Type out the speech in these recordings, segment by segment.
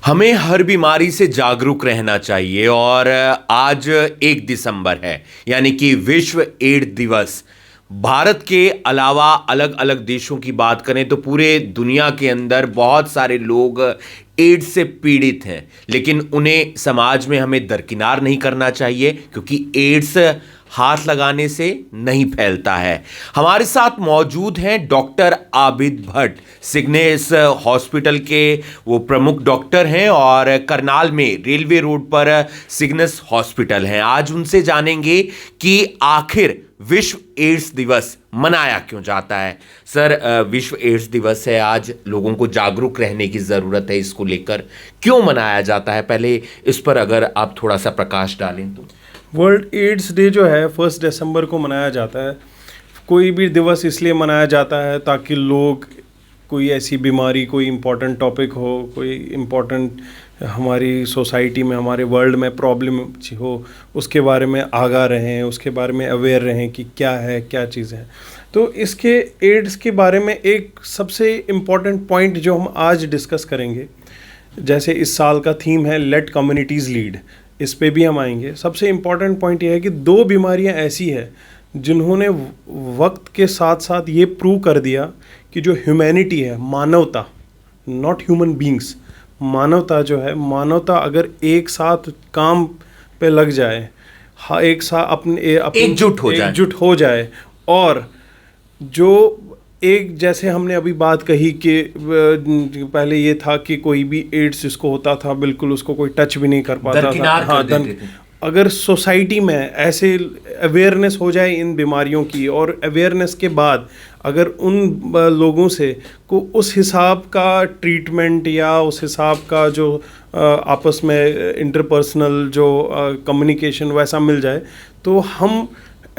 हमें हर बीमारी से जागरूक रहना चाहिए और आज 1 दिसंबर है यानी कि विश्व एड्स दिवस। भारत के अलावा अलग अलग देशों की बात करें तो पूरे दुनिया के अंदर बहुत सारे लोग एड्स से पीड़ित हैं, लेकिन उन्हें समाज में हमें दरकिनार नहीं करना चाहिए क्योंकि एड्स हाथ लगाने से नहीं फैलता है। हमारे साथ मौजूद हैं डॉक्टर आबिद भट्ट, सिग्नेस हॉस्पिटल के वो प्रमुख डॉक्टर हैं और करनाल में रेलवे रोड पर सिग्नेस हॉस्पिटल है। आज उनसे जानेंगे कि आखिर विश्व एड्स दिवस मनाया क्यों जाता है। सर, विश्व एड्स दिवस है, आज लोगों को जागरूक रहने की ज़रूरत है, इसको लेकर क्यों मनाया जाता है, पहले इस पर अगर आप थोड़ा सा प्रकाश डालें तो। वर्ल्ड एड्स डे जो है 1 दिसंबर को मनाया जाता है। कोई भी दिवस इसलिए मनाया जाता है ताकि लोग कोई ऐसी बीमारी, कोई इम्पोर्टेंट टॉपिक हो, कोई इम्पोर्टेंट हमारी सोसाइटी में, हमारे वर्ल्ड में प्रॉब्लम हो, उसके बारे में आगाह रहें, उसके बारे में अवेयर रहें कि क्या है, क्या चीज़ है। तो इसके एड्स के बारे में एक सबसे इम्पॉर्टेंट पॉइंट जो हम आज डिस्कस करेंगे, जैसे इस साल का थीम है लेट कम्युनिटीज़ लीड, इस पे भी हम आएंगे। सबसे इम्पॉर्टेंट पॉइंट ये है कि 2 बीमारियां ऐसी है जिन्होंने वक्त के साथ साथ ये प्रूव कर दिया कि जो ह्यूमैनिटी है, मानवता, नॉट ह्यूमन बींग्स, मानवता जो है, मानवता अगर एक साथ काम पे लग जाए, हाँ, एक साथ अपने एकजुट हो जाए और जो एक, जैसे हमने अभी बात कही कि पहले ये था कि कोई भी एड्स जिसको होता था बिल्कुल उसको कोई टच भी नहीं कर पाता था। हाँ, अगर सोसाइटी में ऐसे अवेयरनेस हो जाए इन बीमारियों की, और अवेयरनेस के बाद अगर उन लोगों से को उस हिसाब का ट्रीटमेंट या उस हिसाब का जो आपस में इंटरपर्सनल जो कम्युनिकेशन वैसा मिल जाए, तो हम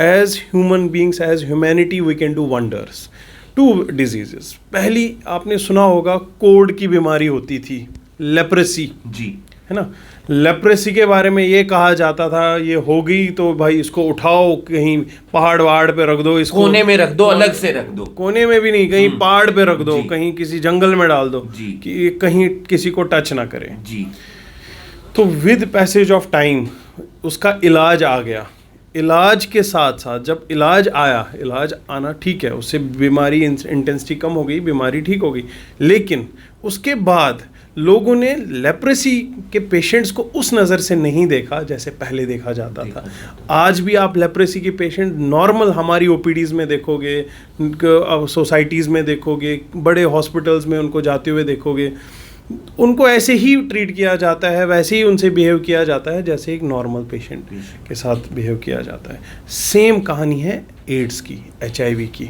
as human beings, as humanity, we can do wonders. 2 diseases, पहली आपने सुना होगा कोढ़ की बीमारी होती थी, लेप्रेसी जी, है ना। लेप्रेसी के बारे में ये कहा जाता था ये हो गई तो भाई इसको उठाओ, कहीं पहाड़ वहाड़ पे रख दो, इसको कोने में रख दो, अलग से रख दो, कोने में भी नहीं, कहीं पहाड़ पे रख दो, कहीं किसी जंगल में डाल दो कि कहीं किसी को टच ना करे जी। तो विद पैसेज ऑफ टाइम उसका इलाज आ गया। इलाज के साथ साथ जब इलाज आया, इलाज आना ठीक है, उससे बीमारी इंटेंसिटी कम हो गई, बीमारी ठीक हो गई, लेकिन उसके बाद लोगों ने लेप्रेसी के पेशेंट्स को उस नज़र से नहीं देखा जैसे पहले देखा जाता था। आज भी आप लेप्रेसी के पेशेंट नॉर्मल हमारी ओपीडीज़ में देखोगे, सोसाइटीज़ में देखोगे, बड़े हॉस्पिटल्स में उनको जाते हुए देखोगे, उनको ऐसे ही ट्रीट किया जाता है, वैसे ही उनसे बिहेव किया जाता है जैसे एक नॉर्मल पेशेंट के साथ बिहेव किया जाता है। सेम कहानी है एड्स की, HIV की।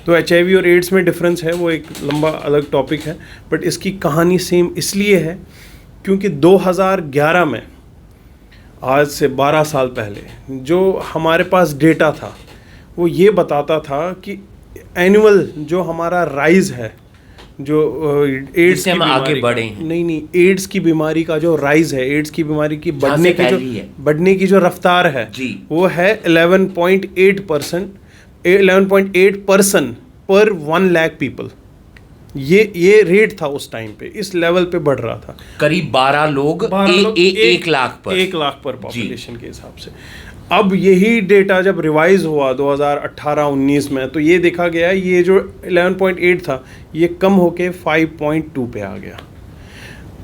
तो HIV और एड्स में डिफरेंस है, वो एक लंबा अलग टॉपिक है, बट इसकी कहानी सेम इसलिए है क्योंकि 2011 में, आज से 12 साल पहले, जो हमारे पास डेटा था वो ये बताता था कि एनुअल जो हमारा राइज है, जो एड्स की आगे बढ़े हैं, नहीं, एड्स की बीमारी का जो राइज है, एड्स की बीमारी की बढ़ने की जो रफ्तार है वो है 11.8 पर्सन पर 1 लाख पीपल। ये रेट था उस टाइम पे, इस लेवल पे बढ़ रहा था, करीब 12 लोग 1 लाख पर पॉपुलेशन के हिसाब से। अब यही डेटा जब रिवाइज हुआ 2018-19 में, तो ये देखा गया ये जो 11.8 था ये कम होके 5.2 पे आ गया।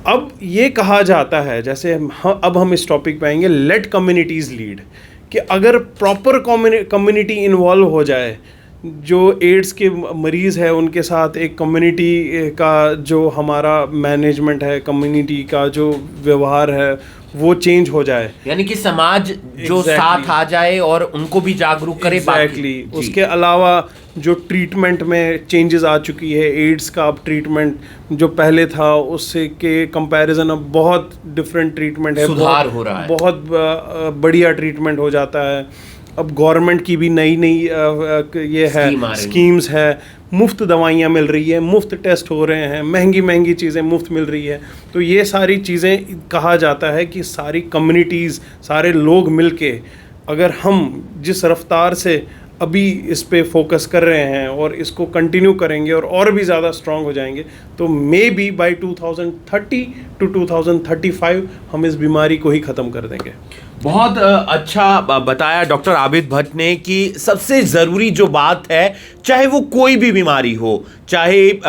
अब ये कहा जाता है, जैसे अब हम इस टॉपिक पे आएंगे, लेट कम्युनिटीज़ लीड, कि अगर प्रॉपर कम्युनिटी इन्वॉल्व हो जाए, जो एड्स के मरीज़ है उनके साथ एक कम्युनिटी का जो हमारा मैनेजमेंट है, कम्युनिटी का जो व्यवहार है वो चेंज हो जाए, यानी कि समाज जो साथ आ जाए और उनको भी जागरूक करे। उसके अलावा जो ट्रीटमेंट में चेंजेस आ चुकी है, एड्स का अब ट्रीटमेंट जो पहले था उससे के कंपैरिजन अब बहुत डिफरेंट ट्रीटमेंट है, सुधार हो रहा है, बहुत बढ़िया ट्रीटमेंट हो जाता है। अब गवर्नमेंट की भी नई ये है स्कीम्स है, मुफ्त दवाइयाँ मिल रही है, मुफ्त टेस्ट हो रहे हैं, महंगी चीज़ें मुफ्त मिल रही है। तो ये सारी चीज़ें कहा जाता है कि सारी कम्युनिटीज़, सारे लोग मिलके अगर हम जिस रफ्तार से अभी इस पे फोकस कर रहे हैं और इसको कंटिन्यू करेंगे और भी ज़्यादा स्ट्रांग हो जाएंगे, तो मे बी बाई 2030 टू 2035 हम इस बीमारी को ही ख़त्म कर देंगे। बहुत अच्छा बताया डॉक्टर आबिद भट्ट ने कि सबसे ज़रूरी जो बात है, चाहे वो कोई भी बीमारी हो, चाहे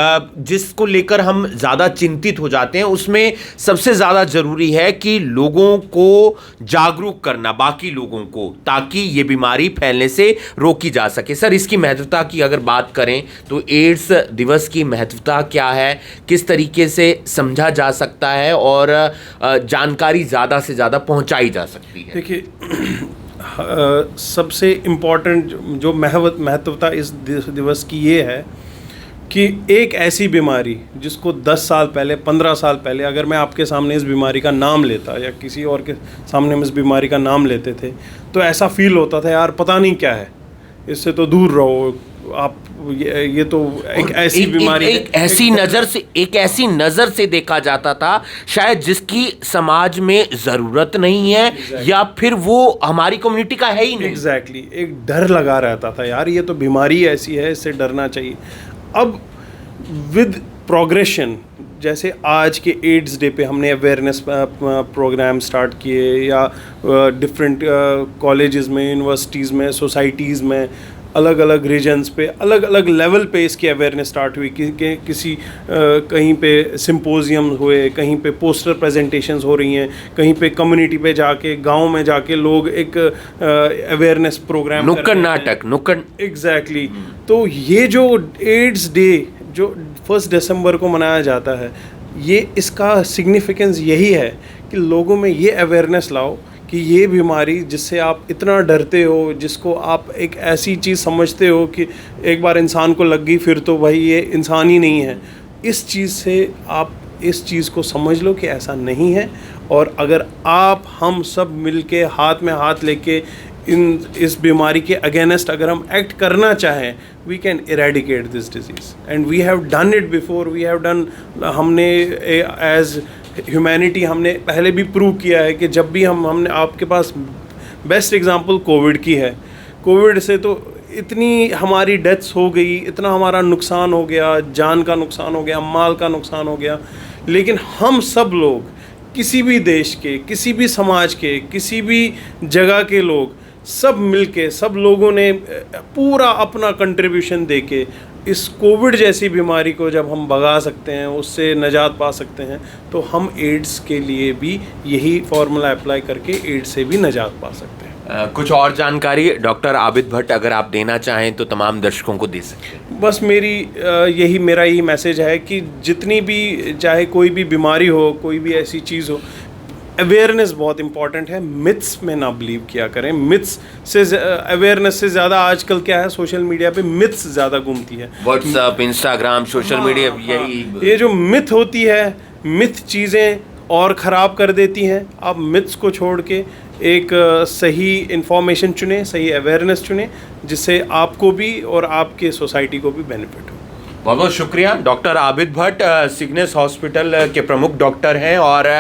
जिसको लेकर हम ज़्यादा चिंतित हो जाते हैं, उसमें सबसे ज़्यादा ज़रूरी है कि लोगों को जागरूक करना, बाकी लोगों को, ताकि ये बीमारी फैलने से रोकी जा सके। सर, इसकी महत्वता की अगर बात करें तो एड्स दिवस की महत्वता क्या है, किस तरीके से समझा जा सकता है और जानकारी ज़्यादा से ज़्यादा पहुँचाई जा सकती है? देखिए, सबसे इम्पॉर्टेंट जो महत्वता इस दिवस की ये है कि एक ऐसी बीमारी जिसको 10 साल पहले, 15 साल पहले अगर मैं आपके सामने इस बीमारी का नाम लेता या किसी और के सामने हम इस बीमारी का नाम लेते थे, तो ऐसा फील होता था यार पता नहीं क्या है, इससे तो दूर रहो आप, ये तो एक ऐसी बीमारी, एक ऐसी नज़र से देखा जाता था शायद जिसकी समाज में ज़रूरत नहीं है, या फिर वो हमारी कम्युनिटी का है ही नहीं। एग्जैक्टली, एक डर लगा रहता था यार, ये तो बीमारी ऐसी है, इससे डरना चाहिए। अब विद प्रोग्रेशन, जैसे आज के एड्स डे पे हमने अवेयरनेस प्रोग्राम स्टार्ट किए, या डिफरेंट कॉलेजेस में, यूनिवर्सिटीज़ में, सोसाइटीज़ में, अलग अलग रीजन्स पे, अलग अलग लेवल पे इसकी अवेयरनेस स्टार्ट हुई कि किसी कहीं पे सिंपोजियम हुए, कहीं पे पोस्टर प्रेजेंटेशंस हो रही हैं, कहीं पे कम्युनिटी पे जाके, गांव में जाके लोग एक अवेयरनेस प्रोग्राम, नुक्कड़ नाटक, नुक्कड़, एग्जैक्टली। तो ये जो एड्स डे जो 1 दिसंबर को मनाया जाता है, ये इसका सिग्निफिकेंस यही है कि लोगों में ये अवेयरनेस लाओ कि ये बीमारी जिससे आप इतना डरते हो, जिसको आप एक ऐसी चीज़ समझते हो कि एक बार इंसान को लग गई फिर तो भाई ये इंसान ही नहीं है, इस चीज़ से आप इस चीज़ को समझ लो कि ऐसा नहीं है। और अगर आप हम सब मिलके हाथ में हाथ लेके इस बीमारी के अगेंस्ट अगर हम एक्ट करना चाहें, we can eradicate this disease, and we have done it before, we have done, हमने एज ह्यूमैनिटी हमने पहले भी प्रूव किया है कि जब भी हमने, आपके पास बेस्ट एग्जांपल कोविड की है। कोविड से तो इतनी हमारी डेथ्स हो गई, इतना हमारा नुकसान हो गया, जान का नुकसान हो गया, माल का नुकसान हो गया, लेकिन हम सब लोग, किसी भी देश के, किसी भी समाज के, किसी भी जगह के लोग, सब मिलके, सब लोगों ने पूरा अपना कंट्रीब्यूशन देके इस कोविड जैसी बीमारी को जब हम भगा सकते हैं, उससे निजात पा सकते हैं, तो हम एड्स के लिए भी यही फॉर्मूला अप्लाई करके एड्स से भी निजात पा सकते हैं। कुछ और जानकारी डॉक्टर आबिद भट्ट अगर आप देना चाहें तो तमाम दर्शकों को दे सकते हैं। बस मेरा यही मैसेज है कि जितनी भी, चाहे कोई भी बीमारी हो, कोई भी ऐसी चीज़ हो, अवेयरनेस बहुत इंपॉर्टेंट है। मिथ्स में ना बिलीव किया करें। मिथ्स से, अवेयरनेस से ज़्यादा आजकल क्या है, सोशल मीडिया पे मिथ्स ज़्यादा घूमती है, व्हाट्सएप, इंस्टाग्राम, सोशल मीडिया, यही ये जो मिथ होती है, मिथ चीज़ें और ख़राब कर देती हैं। आप मिथ्स को छोड़ के एक सही इन्फॉर्मेशन चुनें, सही अवेयरनेस चुनें, जिससे आपको भी और आपके सोसाइटी को भी बेनिफिट हो। बहुत बहुत शुक्रिया। डॉक्टर आबिद भट्ट सिग्नेस हॉस्पिटल के प्रमुख डॉक्टर हैं और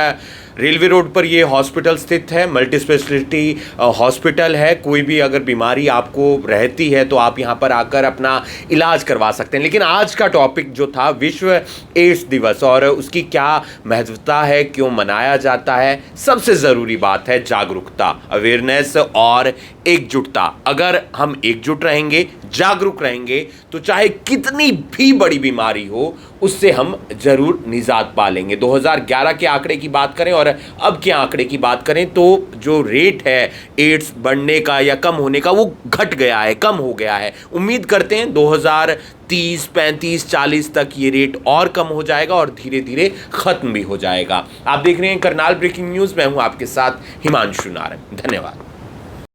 रेलवे रोड पर ये हॉस्पिटल स्थित है, मल्टी स्पेशलिटी हॉस्पिटल है। कोई भी अगर बीमारी आपको रहती है तो आप यहाँ पर आकर अपना इलाज करवा सकते हैं। लेकिन आज का टॉपिक जो था विश्व एड्स दिवस और उसकी क्या महत्वता है, क्यों मनाया जाता है, सबसे ज़रूरी बात है जागरूकता, अवेयरनेस और एकजुटता। अगर हम एकजुट रहेंगे, जागरूक रहेंगे, तो चाहे कितनी भी बड़ी बीमारी हो उससे हम जरूर निजात पा लेंगे। 2011 के आंकड़े की बात करें और अब के आंकड़े की बात करें तो जो रेट है एड्स बढ़ने का या कम होने का वो घट गया है, कम हो गया है। उम्मीद करते हैं 2030, 35, 40 तक ये रेट और कम हो जाएगा और धीरे धीरे खत्म भी हो जाएगा। आप देख रहे हैं करनाल ब्रेकिंग न्यूज़, मैं हूं आपके साथ हिमांशु नारायण। धन्यवाद।